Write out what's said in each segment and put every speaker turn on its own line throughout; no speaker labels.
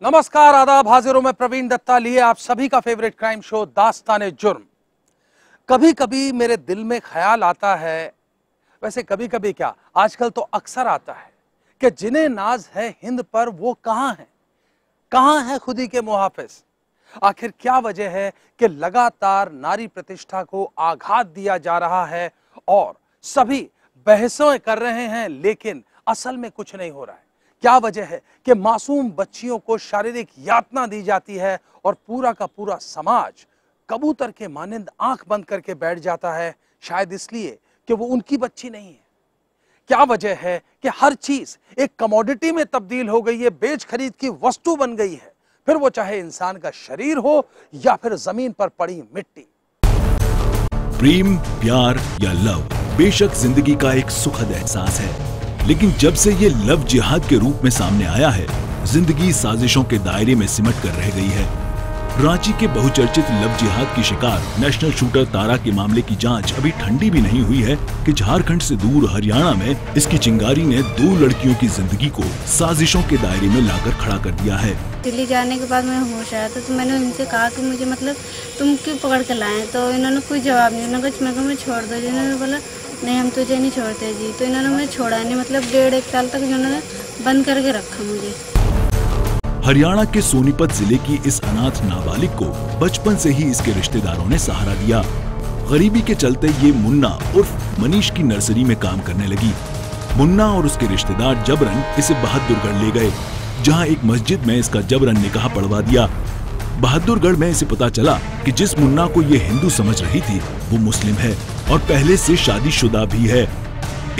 नमस्कार, आदाब, हाजिर हूं मैं प्रवीण दत्ता लिए आप सभी का फेवरेट क्राइम शो दास्ताने जुर्म। कभी कभी मेरे दिल में ख्याल आता है, वैसे कभी कभी क्या आजकल तो अक्सर आता है, कि जिन्हें नाज है हिंद पर वो कहां हैं? कहां है खुदी के मुहाफिज? आखिर क्या वजह है कि लगातार नारी प्रतिष्ठा को आघात दिया जा रहा है और सभी बहसें कर रहे हैं, लेकिन असल में कुछ नहीं हो रहा है? क्या वजह है कि मासूम बच्चियों को शारीरिक यातना दी जाती है और पूरा का पूरा समाज कबूतर के मानिंद आंख बंद करके बैठ जाता है, शायद इसलिए कि वो उनकी बच्ची नहीं है? क्या वजह है कि हर चीज एक कमोडिटी में तब्दील हो गई है, बेच खरीद की वस्तु बन गई है, फिर वो चाहे इंसान का शरीर हो या फिर जमीन पर पड़ी मिट्टी?
प्रेम, प्यार या लव बेशक जिंदगी का एक सुखद एहसास है, लेकिन जब से ये लव जिहाद के रूप में सामने आया है, जिंदगी साजिशों के दायरे में सिमट कर रह गई है। रांची के बहुचर्चित लव जिहाद की शिकार नेशनल शूटर तारा के मामले की जांच अभी ठंडी भी नहीं हुई है कि झारखंड से दूर हरियाणा में इसकी चिंगारी ने 2 लड़कियों की जिंदगी को साजिशों के दायरे में लाकर खड़ा कर दिया है।
दिल्ली जाने के बाद मैं होश आया तो मैंने उनसे कहा कि मुझे तुम क्यों पकड़ कर लाए? तो इन्होंने कोई जवाब नहीं, मैं छोड़ दो। जिन्होंने बोला नहीं हम तुझे नहीं छोड़ते जी, तो इन्होंने मुझे छोड़ा नहीं, 1.5 साल तक इन्होंने बंद करके रखा मुझे।
हरियाणा के सोनीपत जिले की इस अनाथ नाबालिग को बचपन से ही इसके रिश्तेदारों ने सहारा दिया। गरीबी के चलते ये मुन्ना उर्फ मनीष की नर्सरी में काम करने लगी। मुन्ना और उसके रिश्तेदार जबरन इसे बहादुरगढ़ ले गए, जहां एक मस्जिद में इसका जबरन निकाह पढ़वा दिया। बहादुरगढ़ में इसे पता चला कि जिस मुन्ना को ये हिंदू समझ रही थी वो मुस्लिम है और पहले से शादीशुदा भी है।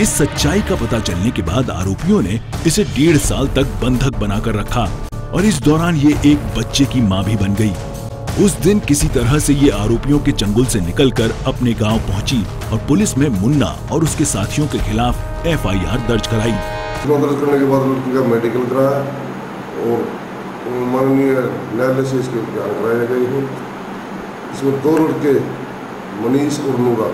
इस सच्चाई का पता चलने के बाद आरोपियों ने इसे 1.5 साल तक बंधक बनाकर रखा और इस दौरान ये एक बच्चे की मां भी बन गई। उस दिन किसी तरह से ये आरोपियों के चंगुल से निकलकर अपने गांव पहुंची और पुलिस में मुन्ना और उसके साथियों के खिलाफ FIR दर्ज कराई।
दर्ज करने के बाद लड़की का मेडिकल कराया और माननीय न्यायालय से इसके बयान कराया गए हैं। इसमें 2 लड़के मनीष और नूरा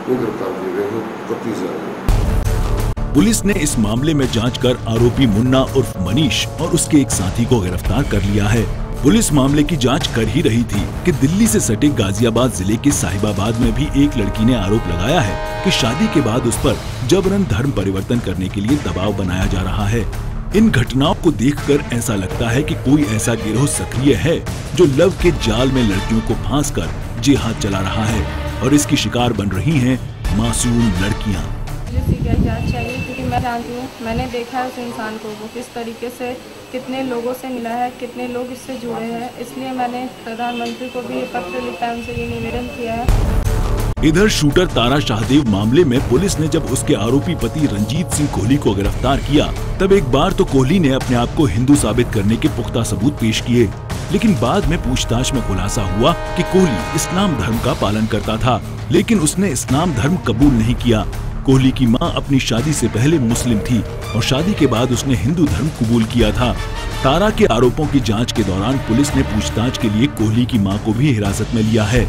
गिरफ्तार किए गए हैं 31 जनवरी।
पुलिस ने इस मामले में जांच कर आरोपी मुन्ना उर्फ मनीष और उसके एक साथी को गिरफ्तार कर लिया है। पुलिस मामले की जांच कर ही रही थी कि दिल्ली से सटे गाजियाबाद जिले के साहिबाबाद में भी एक लड़की ने आरोप लगाया है कि शादी के बाद उस पर जबरन धर्म परिवर्तन करने के लिए दबाव बनाया जा रहा है। इन घटनाओं को देखकर ऐसा लगता है कि कोई ऐसा गिरोह सक्रिय है जो लव के जाल में लड़कियों को फांस कर जिहाद चला रहा है और इसकी शिकार बन रही हैं मासूम लड़कियां।
सीबीआई जांच चाहिए, क्योंकि मैं जानती हूँ, मैंने देखा है उस इंसान को, वो किस तरीके से कितने लोगों से मिला है, कितने लोग इससे जुड़े हैं। इसलिए मैंने प्रधानमंत्री को भी पत्र लिखा है, उनसे ये निवेदन किया है।
इधर शूटर तारा शाहदेव मामले में पुलिस ने जब उसके आरोपी पति रंजीत सिंह कोहली को गिरफ्तार किया, तब एक बार तो कोहली ने अपने आप को हिंदू साबित करने के पुख्ता सबूत पेश किए, लेकिन बाद में पूछताछ में खुलासा हुआ कि कोहली इस्लाम धर्म का पालन करता था, लेकिन उसने इस्लाम धर्म कबूल नहीं किया। कोहली की मां अपनी शादी से पहले मुस्लिम थी और शादी के बाद उसने हिंदू धर्म कबूल किया था। तारा के आरोपों की जांच के दौरान पुलिस ने पूछताछ के लिए कोहली की मां को भी हिरासत में लिया है।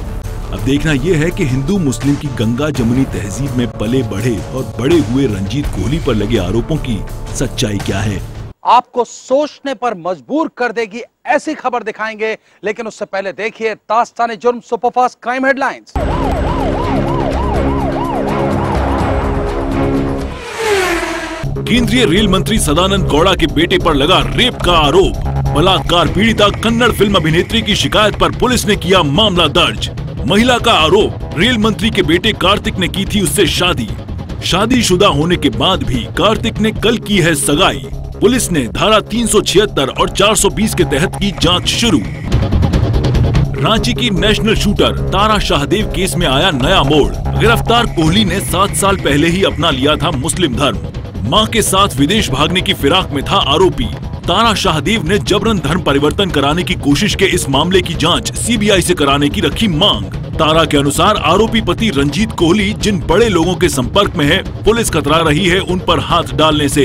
अब देखना यह है कि हिंदू मुस्लिम की गंगा जमुनी तहजीब में पले बढ़े और बड़े हुए रंजीत कोहली पर लगे आरोपों की सच्चाई क्या है।
आपको सोचने पर मजबूर कर देगी ऐसी खबर दिखाएंगे, लेकिन उससे पहले देखिए दास्ताने जुर्म सुपरफास्ट क्राइम हेडलाइंस।
केंद्रीय रेल मंत्री सदानंद गौड़ा के बेटे पर लगा रेप का आरोप। बलात्कार पीड़िता कन्नड़ फिल्म अभिनेत्री की शिकायत पर पुलिस ने किया मामला दर्ज। महिला का आरोप, रेल मंत्री के बेटे कार्तिक ने की थी उससे शादी। शादीशुदा होने के बाद भी कार्तिक ने कल की है सगाई। पुलिस ने धारा 376 और 420 के तहत की जांच शुरू। रांची की नेशनल शूटर तारा शाहदेव केस में आया नया मोड़। गिरफ्तार कोहली ने 7 साल पहले ही अपना लिया था मुस्लिम धर्म। मां के साथ विदेश भागने की फिराक में था आरोपी। तारा शाहदेव ने जबरन धर्म परिवर्तन कराने की कोशिश के इस मामले की जांच CBI से कराने की रखी मांग। तारा के अनुसार आरोपी पति रंजीत कोहली जिन बड़े लोगों के संपर्क में है, पुलिस कतरा रही है उन पर हाथ डालने से।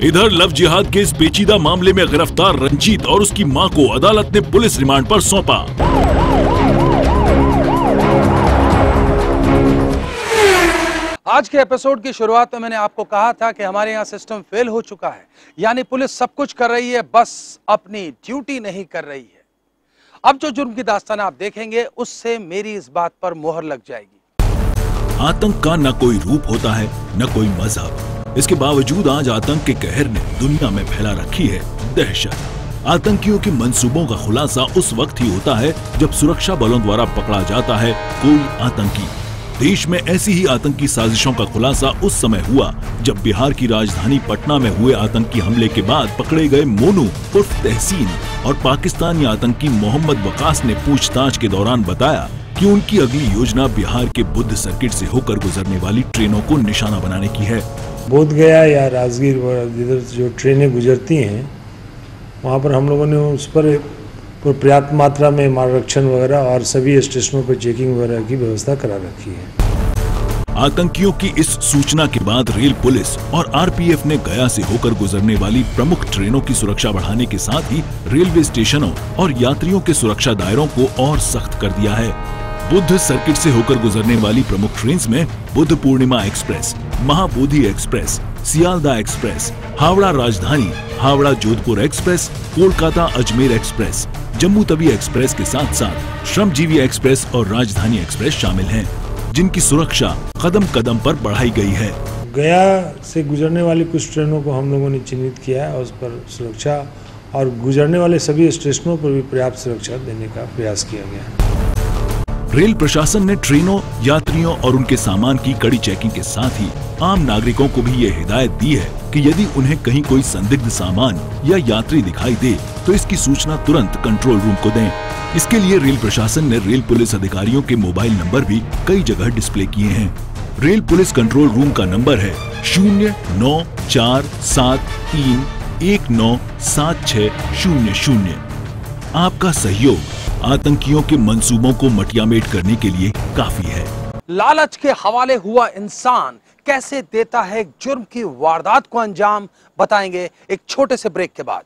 इधर लव जिहाद के इस पेचीदा मामले में गिरफ्तार रंजीत और उसकी मां को अदालत ने पुलिस रिमांड पर सौंपा।
आज के एपिसोड की शुरुआत में मैंने आपको कहा था कि हमारे यहाँ सिस्टम फेल हो चुका है, यानी पुलिस सब कुछ कर रही है, बस अपनी ड्यूटी नहीं कर रही है। अब जो जुर्म की दास्तान आप देखेंगे उससे मेरी इस बात पर मोहर लग जाएगी।
आतंक का न कोई रूप होता है न कोई मजहब, इसके बावजूद आज आतंक के कहर ने दुनिया में फैला रखी है दहशत। आतंकियों के मंसूबों का खुलासा उस वक्त ही होता है जब सुरक्षा बलों द्वारा पकड़ा जाता है कोई आतंकी। देश में ऐसी ही आतंकी साजिशों का खुलासा उस समय हुआ जब बिहार की राजधानी पटना में हुए आतंकी हमले के बाद पकड़े गए मोनू उर्फ तहसीन और पाकिस्तानी आतंकी मोहम्मद वकास ने पूछताछ के दौरान बताया कि उनकी अगली योजना बिहार के बुद्ध सर्किट से होकर गुजरने वाली ट्रेनों को निशाना बनाने की है।
बोध गया या राजगीर इधर जो ट्रेनें गुजरती हैं वहाँ पर हम लोगों ने उस पर पर्याप्त मात्रा में मार्गरक्षण वगैरह और सभी स्टेशनों पर चेकिंग वगैरह की व्यवस्था करा रखी है।
आतंकियों की इस सूचना के बाद रेल पुलिस और आरपीएफ ने गया से होकर गुजरने वाली प्रमुख ट्रेनों की सुरक्षा बढ़ाने के साथ ही रेलवे स्टेशनों और यात्रियों के सुरक्षा दायरों को और सख्त कर दिया है। बुद्ध सर्किट से होकर गुजरने वाली प्रमुख ट्रेन में Buddha Purnima express, Mahabodhi express, Sealdah express, Howrah Rajdhani, Howrah Jodhpur express, Kolkata Ajmer express, Jammu Tawi express के साथ साथ श्रमजीवी एक्सप्रेस और राजधानी एक्सप्रेस शामिल हैं, जिनकी सुरक्षा कदम कदम पर बढ़ाई गई है।
गया से गुजरने वाली कुछ ट्रेनों को हम लोगों ने चिन्हित किया है और उस पर सुरक्षा और गुजरने वाले सभी स्टेशनों पर भी पर्याप्त सुरक्षा देने का प्रयास किया गया है।
रेल प्रशासन ने ट्रेनों, यात्रियों और उनके सामान की कड़ी चेकिंग के साथ ही आम नागरिकों को भी ये हिदायत दी है कि यदि उन्हें कहीं कोई संदिग्ध सामान या यात्री दिखाई दे तो इसकी सूचना तुरंत कंट्रोल रूम को दें। इसके लिए रेल प्रशासन ने रेल पुलिस अधिकारियों के मोबाइल नंबर भी कई जगह डिस्प्ले किए हैं। रेल पुलिस कंट्रोल रूम का नंबर है 094731976000। आपका सहयोग आतंकियों के मंसूबों को मटियामेट करने के लिए काफी है।
लालच के हवाले हुआ इंसान कैसे देता है एक जुर्म की वारदात को अंजाम, बताएंगे एक छोटे से ब्रेक के बाद।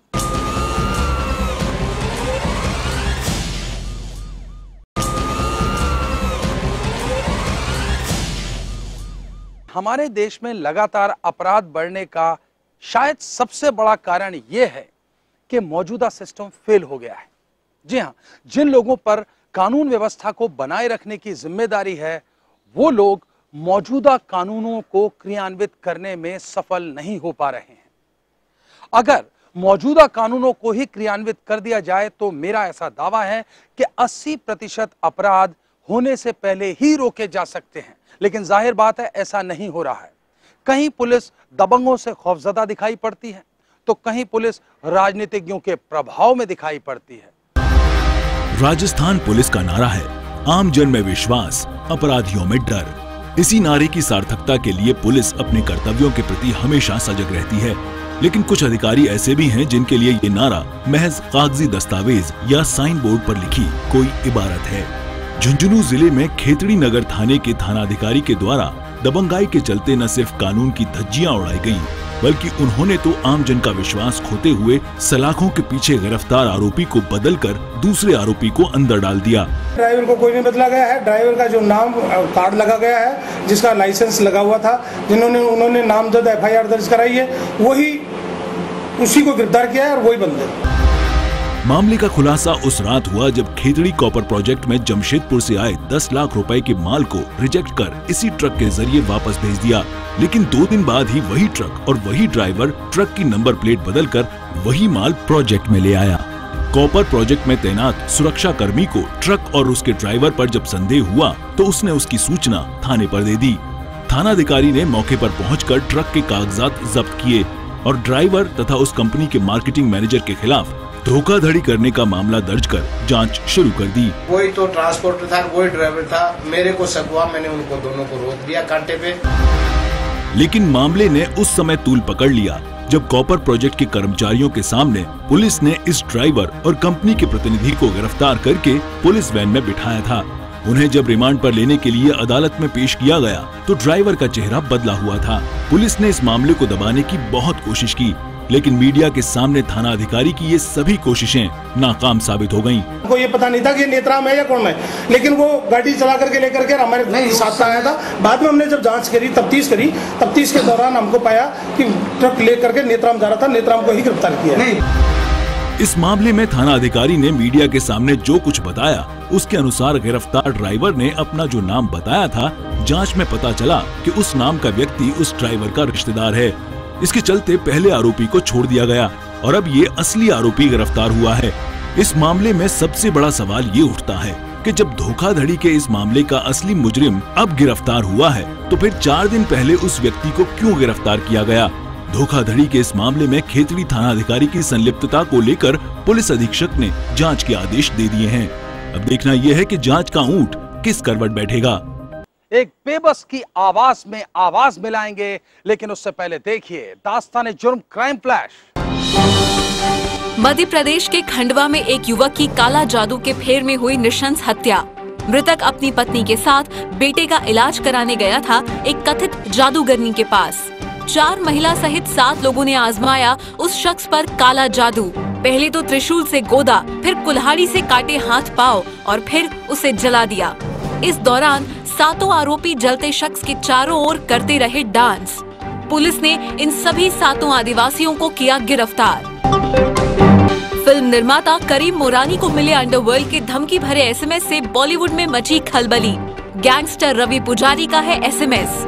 हमारे देश में लगातार अपराध बढ़ने का शायद सबसे बड़ा कारण यह है कि मौजूदा सिस्टम फेल हो गया है। जी हां, जिन लोगों पर कानून व्यवस्था को बनाए रखने की जिम्मेदारी है वो लोग मौजूदा कानूनों को क्रियान्वित करने में सफल नहीं हो पा रहे हैं। अगर मौजूदा कानूनों को ही क्रियान्वित कर दिया जाए तो मेरा ऐसा दावा है कि 80% अपराध होने से पहले ही रोके जा सकते हैं, लेकिन जाहिर बात है ऐसा नहीं हो रहा है। कहीं पुलिस दबंगों से खौफजदा दिखाई पड़ती है तो कहीं पुलिस राजनीतिज्ञों के प्रभाव में दिखाई पड़ती है।
राजस्थान पुलिस का नारा है आम जन में विश्वास, अपराधियों में डर। इसी नारे की सार्थकता के लिए पुलिस अपने कर्तव्यों के प्रति हमेशा सजग रहती है, लेकिन कुछ अधिकारी ऐसे भी हैं जिनके लिए ये नारा महज कागजी दस्तावेज या साइन बोर्ड पर लिखी कोई इबारत है। झुंझुनू जिले में खेतड़ी नगर थाने के थानाधिकारी के द्वारा दबंगाई के चलते न सिर्फ कानून की धज्जियां उड़ाई गईं, बल्कि उन्होंने तो आम जन का विश्वास खोते हुए सलाखों के पीछे गिरफ्तार आरोपी को बदलकर दूसरे आरोपी को अंदर डाल दिया।
ड्राइवर को कोई नहीं बदला गया है। ड्राइवर का जो नाम कार्ड लगा गया है, जिसका लाइसेंस लगा हुआ था, उन्होंने नामजद एफआईआर दर्ज कराई है, वही उसी को गिरफ्तार किया है और वही बंद है।
मामले का खुलासा उस रात हुआ जब खेतड़ी कॉपर प्रोजेक्ट में जमशेदपुर से आए 10 लाख रुपए के माल को रिजेक्ट कर इसी ट्रक के जरिए वापस भेज दिया, लेकिन 2 दिन बाद ही वही ट्रक और वही ड्राइवर ट्रक की नंबर प्लेट बदलकर वही माल प्रोजेक्ट में ले आया। कॉपर प्रोजेक्ट में तैनात सुरक्षा कर्मी को ट्रक और उसके ड्राइवर पर जब संदेह हुआ तो उसने उसकी सूचना थाने पर दे दी। थानाधिकारी ने मौके पर पहुंचकर ट्रक के कागजात जब्त किए और ड्राइवर तथा उस कंपनी के मार्केटिंग मैनेजर के खिलाफ धोखाधड़ी करने का मामला दर्ज कर जांच शुरू कर दी।
वही तो ट्रांसपोर्टर था, वही ड्राइवर था, मेरे को शक हुआ, मैंने उनको दोनों को रोक दिया कांटे पे।
लेकिन मामले ने उस समय तूल पकड़ लिया जब कॉपर प्रोजेक्ट के कर्मचारियों के सामने पुलिस ने इस ड्राइवर और कंपनी के प्रतिनिधि को गिरफ्तार करके पुलिस वैन में बिठाया था। उन्हें जब रिमांड पर लेने के लिए अदालत में पेश किया गया तो ड्राइवर का चेहरा बदला हुआ था। पुलिस ने इस मामले को दबाने की बहुत कोशिश की, लेकिन मीडिया के सामने थाना अधिकारी की ये सभी कोशिशें नाकाम साबित हो गयीं।
को ये पता नहीं था कि नेत्राम है या कौन है, लेकिन वो गाड़ी चला करके लेकर के हमारे साथ आया था। बाद में हमने जब जांच करी, तफ्तीश के दौरान हमको पाया कि ट्रक लेकर के नेत्राम जा रहा था, नेत्राम को ही गिरफ्तार किया।
इस मामले में थाना अधिकारी ने मीडिया के सामने जो कुछ बताया, उसके अनुसार गिरफ्तार ड्राइवर ने अपना जो नाम बताया था, जांच में पता चला कि उस नाम का व्यक्ति उस ड्राइवर का रिश्तेदार है। इसके चलते पहले आरोपी को छोड़ दिया गया और अब ये असली आरोपी गिरफ्तार हुआ है। इस मामले में सबसे बड़ा सवाल ये उठता है कि जब धोखाधड़ी के इस मामले का असली मुजरिम अब गिरफ्तार हुआ है, तो फिर 4 दिन पहले उस व्यक्ति को क्यों गिरफ्तार किया गया? धोखाधड़ी के इस मामले में खेतड़ी थाना अधिकारी की संलिप्तता को लेकर पुलिस अधीक्षक ने जांच के आदेश दे दिए हैं। अब देखना यह है कि जांच का ऊंट किस करवट बैठेगा।
एक बेबस की आवाज में आवाज मिलाएंगे, लेकिन उससे पहले देखिए दास्ताने जुर्म क्राइम फ्लैश।
मध्य प्रदेश के खंडवा में एक युवक की काला जादू के फेर में हुई नृशंस हत्या। मृतक अपनी पत्नी के साथ बेटे का इलाज कराने गया था एक कथित जादूगरनी के पास। 4 महिला सहित 7 लोगों ने आजमाया उस शख्स पर काला जादू। पहले तो त्रिशूल से गोदा, फिर कुल्हाड़ी से काटे हाथ पांव और फिर उसे जला दिया। इस दौरान 7 आरोपी जलते शख्स के चारों ओर करते रहे डांस। पुलिस ने इन सभी 7 आदिवासियों को किया गिरफ्तार। फिल्म निर्माता करीम मोरानी को मिले अंडरवर्ल्ड के धमकी भरे एसएमएस से बॉलीवुड में मची खलबली। गैंगस्टर रवि पुजारी का है एसएमएस।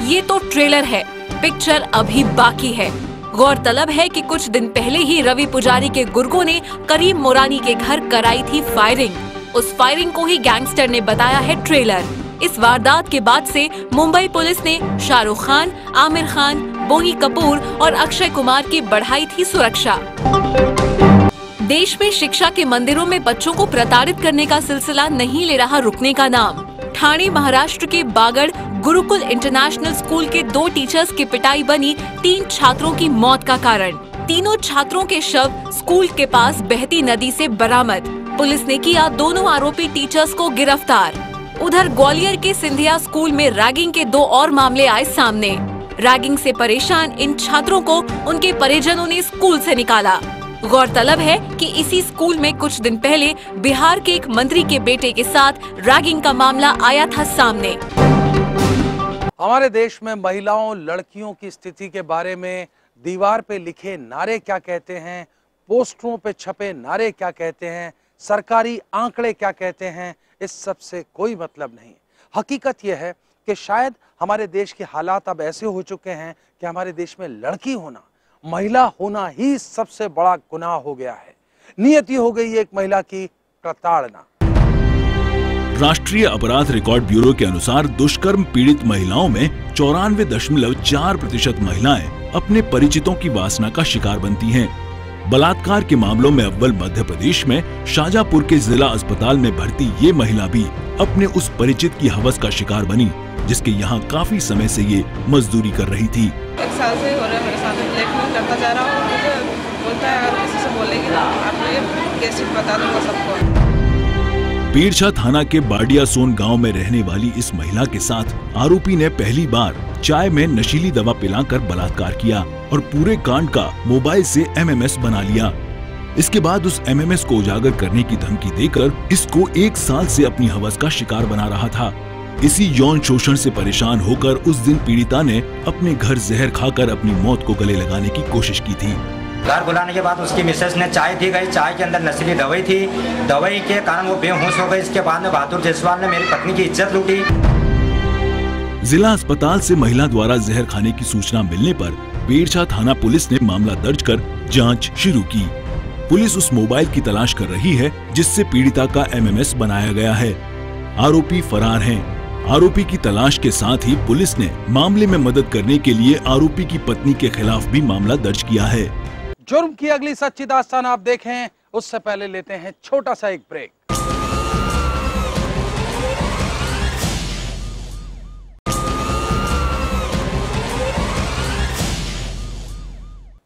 ये तो ट्रेलर है, पिक्चर अभी बाकी है। गौरतलब है कि कुछ दिन पहले ही रवि पुजारी के गुर्गों ने करीम मोरानी के घर कराई थी फायरिंग। उस फायरिंग को ही गैंगस्टर ने बताया है ट्रेलर। इस वारदात के बाद से मुंबई पुलिस ने शाहरुख खान, आमिर खान, बोनी कपूर और अक्षय कुमार की बढ़ाई थी सुरक्षा। देश में शिक्षा के मंदिरों में बच्चों को प्रताड़ित करने का सिलसिला नहीं ले रहा रुकने का नाम। ठाणे महाराष्ट्र के बागड़ गुरुकुल इंटरनेशनल स्कूल के 2 टीचर्स की पिटाई बनी 3 छात्रों की मौत का कारण। तीनों छात्रों के शव स्कूल के पास बहती नदी से बरामद। पुलिस ने किया दोनों आरोपी टीचर्स को गिरफ्तार। उधर ग्वालियर के सिंधिया स्कूल में रैगिंग के 2 और मामले आए सामने। रैगिंग से परेशान इन छात्रों को उनके परिजनों ने स्कूल से निकाला। गौरतलब है कि इसी स्कूल में कुछ दिन पहले बिहार के एक मंत्री के बेटे के साथ रैगिंग का मामला आया था सामने।
हमारे देश में महिलाओं, लड़कियों की स्थिति के बारे में दीवार पे लिखे नारे क्या कहते हैं, पोस्टरों पे छपे नारे क्या कहते हैं, सरकारी आंकड़े क्या कहते हैं, इस सब से कोई मतलब नहीं। हकीकत यह है कि शायद हमारे देश के हालात अब ऐसे हो चुके हैं कि हमारे देश में लड़की होना, महिला होना ही सबसे बड़ा गुनाह हो गया है। नियति हो गई एक महिला की प्रताड़ना।
राष्ट्रीय अपराध रिकॉर्ड ब्यूरो के अनुसार दुष्कर्म पीड़ित महिलाओं में 94.4% महिलाएं अपने परिचितों की वासना का शिकार बनती हैं। बलात्कार के मामलों में अव्वल मध्य प्रदेश में शाजापुर के जिला अस्पताल में भर्ती ये महिला भी अपने उस परिचित की हवस का शिकार बनी, जिसके यहाँ काफी समय से ये मजदूरी कर रही थी।
1 साल से हो रहा है मेरे साथ, ब्लैकमेल करता जा रहा हूँ। मुझे बोलता है अगर किसी से बोलेगी ना आपको ये केस बता दूंगा सबको।
पीरछा थाना के बाडिया सोन गांव में रहने वाली इस महिला के साथ आरोपी ने पहली बार चाय में नशीली दवा पिलाकर बलात्कार किया और पूरे कांड का मोबाइल से एमएमएस बना लिया। इसके बाद उस एमएमएस को उजागर करने की धमकी देकर इसको 1 साल से अपनी हवस का शिकार बना रहा था। इसी यौन शोषण से परेशान होकर उस दिन पीड़िता ने अपने घर जहर खाकर अपनी मौत को गले लगाने की कोशिश की थी।
घर बुलाने के बाद उसकी मिसेस ने चाय दी गई, चाय के अंदर नशीली दवाई थी, दवाई के कारण वो बेहोश हो गई। इसके बाद में बहादुर जायसवाल ने मेरी पत्नी की इज्जत लूटी।
जिला अस्पताल से महिला द्वारा जहर खाने की सूचना मिलने पर पीरछा थाना पुलिस ने मामला दर्ज कर जांच शुरू की। पुलिस उस मोबाइल की तलाश कर रही है जिससे पीड़िता का एमएमएस बनाया गया है। आरोपी फरार हैं। आरोपी की तलाश के साथ ही पुलिस ने मामले में मदद करने के लिए आरोपी की पत्नी के खिलाफ भी मामला दर्ज किया है।
जुर्म की अगली सच्ची दास्तान आप देखें, उससे पहले लेते हैं छोटा सा एक ब्रेक।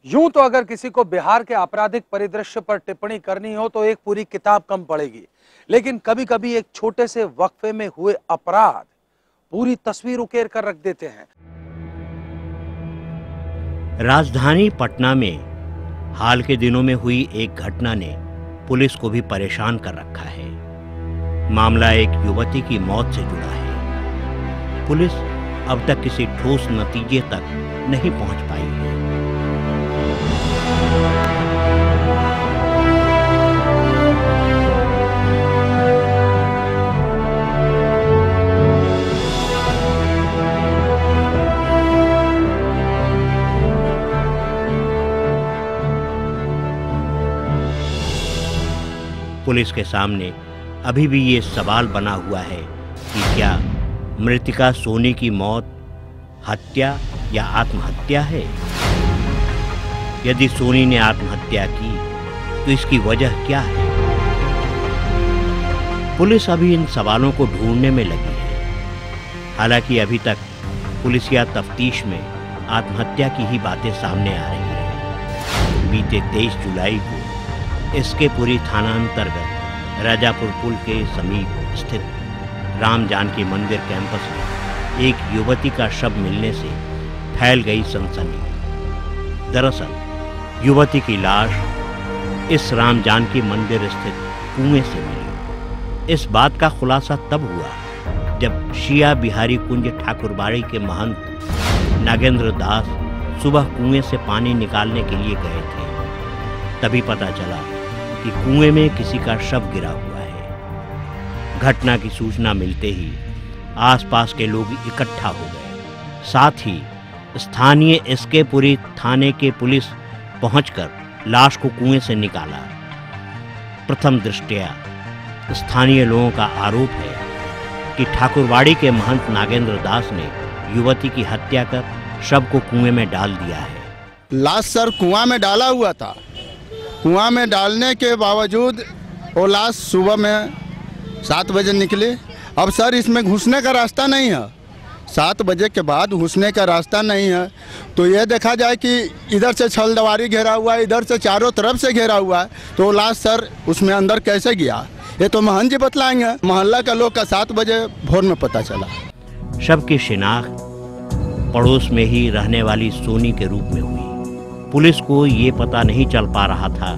यूं तो अगर किसी को बिहार के आपराधिक परिदृश्य पर टिप्पणी करनी हो तो एक पूरी किताब कम पड़ेगी, लेकिन कभी कभी एक छोटे से वक्फे में हुए अपराध पूरी तस्वीर उकेर कर रख देते हैं।
राजधानी पटना में हाल के दिनों में हुई एक घटना ने पुलिस को भी परेशान कर रखा है। मामला एक युवती की मौत से जुड़ा है। पुलिस अब तक किसी ठोस नतीजे तक नहीं पहुंच पाई है। पुलिस के सामने अभी भी ये सवाल बना हुआ है कि क्या मृतिका सोनी की मौत हत्या या आत्महत्या है? यदि सोनी ने आत्महत्या की तो इसकी वजह क्या है? पुलिस अभी इन सवालों को ढूंढने में लगी है। हालांकि अभी तक पुलिसिया तफ्तीश में आत्महत्या की ही बातें सामने आ रही हैं। बीते 23 जुलाई को इसके पुरी थाना अंतर्गत राजापुर पुल के समीप स्थित राम जानकी मंदिर कैंपस में एक युवती का शव मिलने से फैल गई सनसनी। दरअसल युवती की लाश इस राम जानकी मंदिर स्थित कुएं से मिली। इस बात का खुलासा तब हुआ जब शिया बिहारी कुंज ठाकुरबाड़ी के महंत नागेंद्र दास सुबह कुएं से पानी निकालने के लिए गए थे। तभी पता चला कि कुएं में किसी का शव गिरा हुआ है। घटना की सूचना मिलते ही आसपास के लोग इकट्ठा हो गए। साथ ही स्थानीय एसके पुरी थाने के पुलिस पहुंचकर लाश को कुएं से निकाला। प्रथम दृष्टया स्थानीय लोगों का आरोप है कि ठाकुरवाड़ी के महंत नागेंद्र दास ने युवती की हत्या कर शव को कुएं में डाल दिया है।
लाश सर कुआं में डाला हुआ था। कुआं में डालने के बावजूद वो लाश सुबह में 7 बजे निकली। अब सर इसमें घुसने का रास्ता नहीं है। 7 बजे के बाद घुसने का रास्ता नहीं है तो ये देखा जाए कि इधर से छलदवारी घेरा हुआ है, इधर से चारों तरफ से घेरा हुआ है, तो लाश सर उसमें अंदर कैसे गया ये तो महंत जी बतलाएंगे। मोहल्ला का लोग का 7 बजे भोर में पता चला।
शव की शिनाख्त पड़ोस में ही रहने वाली सोनी के रूप में हुई। पुलिस को ये पता नहीं चल पा रहा था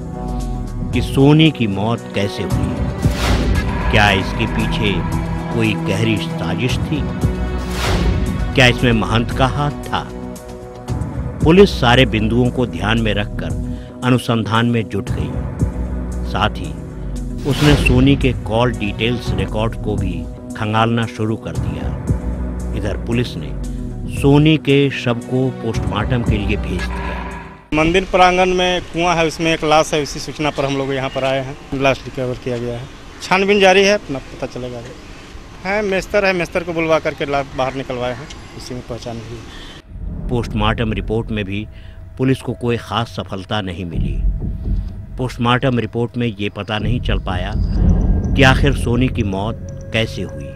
कि सोनी की मौत कैसे हुई। क्या इसके पीछे कोई गहरी साजिश थी? क्या इसमें महंत का हाथ था? पुलिस सारे बिंदुओं को ध्यान में रखकर अनुसंधान में जुट गई। साथ ही उसने सोनी के कॉल डिटेल्स रिकॉर्ड को भी खंगालना शुरू कर दिया। इधर पुलिस ने सोनी के शव को पोस्टमार्टम के लिए भेज दिया।
मंदिर प्रांगण में कुआं है, उसमें एक लाश है। उसी सूचना पर हम लोग यहाँ पर आए हैं। लाश रिकवर किया गया है। छानबीन जारी है, अपना पता चलेगा। है मेस्तर को बुलवा करके लाश बाहर निकलवाए हैं, उसी में पहचान हुई।
पोस्टमार्टम रिपोर्ट में भी पुलिस को कोई खास सफलता नहीं मिली। पोस्टमार्टम रिपोर्ट में ये पता नहीं चल पाया कि आखिर सोनी की मौत कैसे हुई।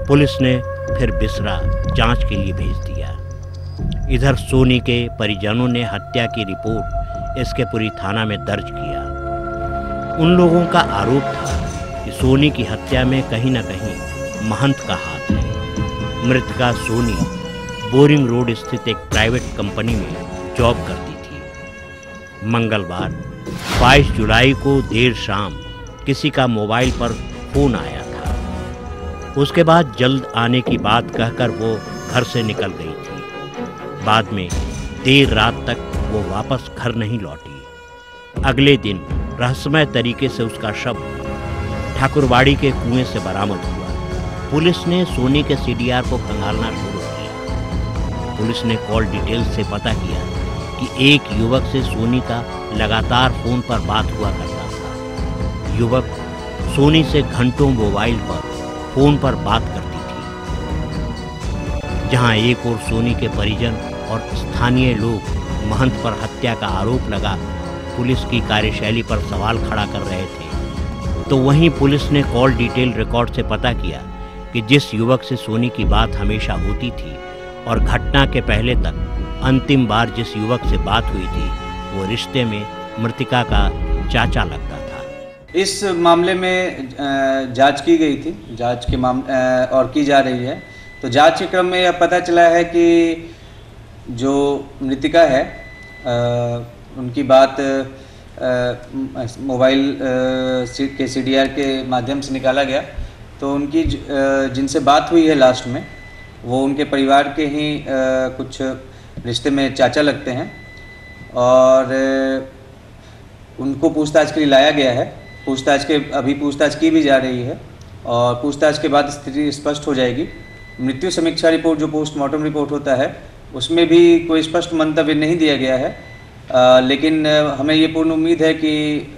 पुलिस ने फिर बिसरा जांच के लिए भेज दिया। इधर सोनी के परिजनों ने हत्या की रिपोर्ट इसके पुरी थाना में दर्ज किया। उन लोगों का आरोप था कि सोनी की हत्या में कहीं न कहीं महंत का हाथ है। मृतका सोनी बोरिंग रोड स्थित एक प्राइवेट कंपनी में जॉब करती थी। मंगलवार 22 जुलाई को देर शाम किसी का मोबाइल पर फोन आया था। उसके बाद जल्द आने की बात कहकर वो घर से निकल गई थी। बाद में देर रात तक वो वापस घर नहीं लौटी। अगले दिन रहस्यमय तरीके से उसका शव ठाकुरवाड़ी के कुएं से बरामद हुआ। पुलिस ने सोनी के सीडीआर को खंगालना शुरू किया। पुलिस ने कॉल डिटेल्स से पता किया कि एक युवक से सोनी का लगातार फोन पर बात हुआ करता था। युवक सोनी से घंटों मोबाइल पर फोन पर बात करती थी। जहां एक और सोनी के परिजन और स्थानीय लोग महंत पर हत्या का आरोप लगा पुलिस की कार्यशैली पर सवाल खड़ा कर रहे थे, तो वहीं पुलिस ने कॉल डिटेल रिकॉर्ड से पता किया कि जिस युवक से सोनी की बात हमेशा होती थी और घटना के पहले तक अंतिम बार जिस युवक से बात हुई थी वो रिश्ते में मृतिका का चाचा लगता था।
इस मामले में जांच की गई थी, जांच के और की जा रही है। तो जांच के क्रम में यह पता चला है कि जो मृतिका है उनकी बात मोबाइल के CDR के माध्यम से निकाला गया। तो उनकी जिनसे बात हुई है लास्ट में, वो उनके परिवार के ही कुछ रिश्ते में चाचा लगते हैं और उनको पूछताछ के लिए लाया गया है। अभी पूछताछ की भी जा रही है और पूछताछ के बाद स्थिति स्पष्ट हो जाएगी। मृत्यु समीक्षा रिपोर्ट जो पोस्टमार्टम रिपोर्ट होता है उसमें भी कोई स्पष्ट मंतव्य नहीं दिया गया है, लेकिन हमें ये पूर्ण उम्मीद है कि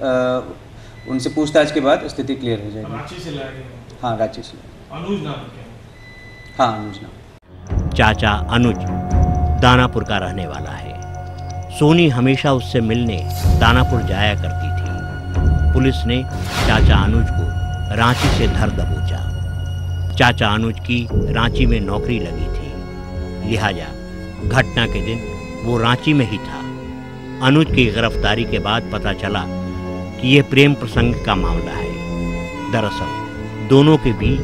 उनसे पूछताछ के बाद स्थिति क्लियर हो जाएगी।
रांची से लाया गया?
हाँ, रांची से।
अनुज नाम क्या?
हाँ, अनुज नाम।
चाचा अनुज दानापुर का रहने वाला है। सोनी हमेशा उससे मिलने दानापुर जाया करती थी। पुलिस ने चाचा अनुज को रांची से धर दबोचा। चाचा अनुज की रांची में नौकरी लगी थी, लिहाजा घटना के दिन वो रांची में ही था। अनुज की गिरफ्तारी के बाद पता चला कि ये प्रेम प्रसंग का मामला है। दरअसल दोनों के बीच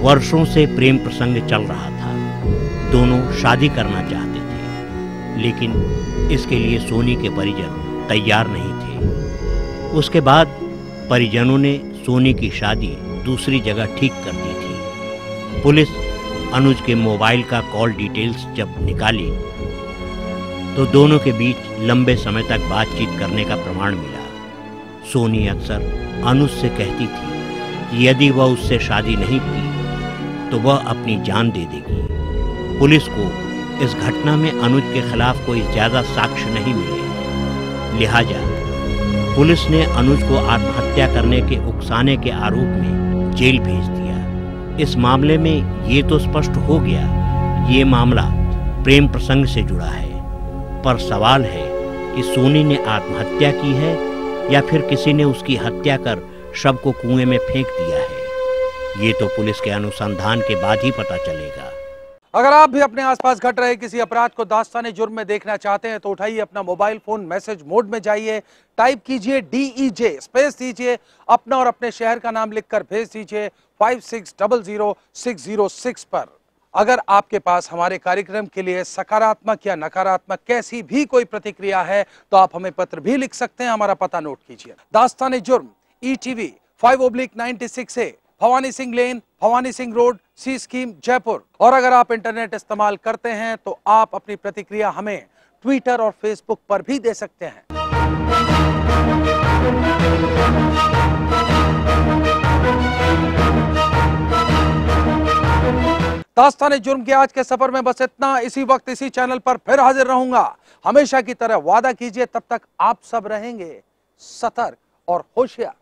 वर्षों से प्रेम प्रसंग चल रहा था। दोनों शादी करना चाहते थे, लेकिन इसके लिए सोनी के परिजन तैयार नहीं थे। उसके बाद परिजनों ने सोनी की शादी दूसरी जगह ठीक कर दी थी। पुलिस अनुज के मोबाइल का कॉल डिटेल्स जब निकाली तो दोनों के बीच लंबे समय तक बातचीत करने का प्रमाण मिला। सोनी अक्सर अनुज से कहती थी कि यदि वह उससे शादी नहीं की तो वह अपनी जान दे देगी। पुलिस को इस घटना में अनुज के खिलाफ कोई ज़्यादा साक्ष्य नहीं मिले, लिहाजा पुलिस ने अनुज को आत्महत्या करने के उकसाने के आरोप में जेल भेज दिया। इस मामले में ये तो स्पष्ट हो गया ये मामला प्रेम प्रसंग से जुड़ा है, पर सवाल है कि सोनी ने आत्महत्या की है या फिर किसी ने उसकी हत्या कर शव को कुएं में फेंक दिया है। ये तो पुलिस के अनुसंधान के बाद ही पता चलेगा।
अगर आप भी अपने आसपास घट रहे किसी अपराध को दास्ताने जुर्म में देखना चाहते हैं तो उठाइए अपना मोबाइल फोन, मैसेज मोड में जाइए, टाइप कीजिए DEJ, स्पेस दीजिए, अपना और अपने शहर का नाम लिखकर भेज दीजिए 56000606 पर। अगर आपके पास हमारे कार्यक्रम के लिए सकारात्मक या नकारात्मक कैसी भी कोई प्रतिक्रिया है तो आप हमें पत्र भी लिख सकते हैं। हमारा पता नोट कीजिए, Dastane Jurm, ETV 5/96A, Bhawani Singh lane, Bhawani Singh road, C scheme, Jaipur. और अगर आप इंटरनेट इस्तेमाल करते हैं तो आप अपनी प्रतिक्रिया हमें ट्विटर और फेसबुक पर भी दे सकते हैं। दास्ताने जुर्म के आज के सफर में बस इतना। इसी वक्त इसी चैनल पर फिर हाजिर रहूंगा। हमेशा की तरह वादा कीजिए, तब तक आप सब रहेंगे सतर्क और होशियार।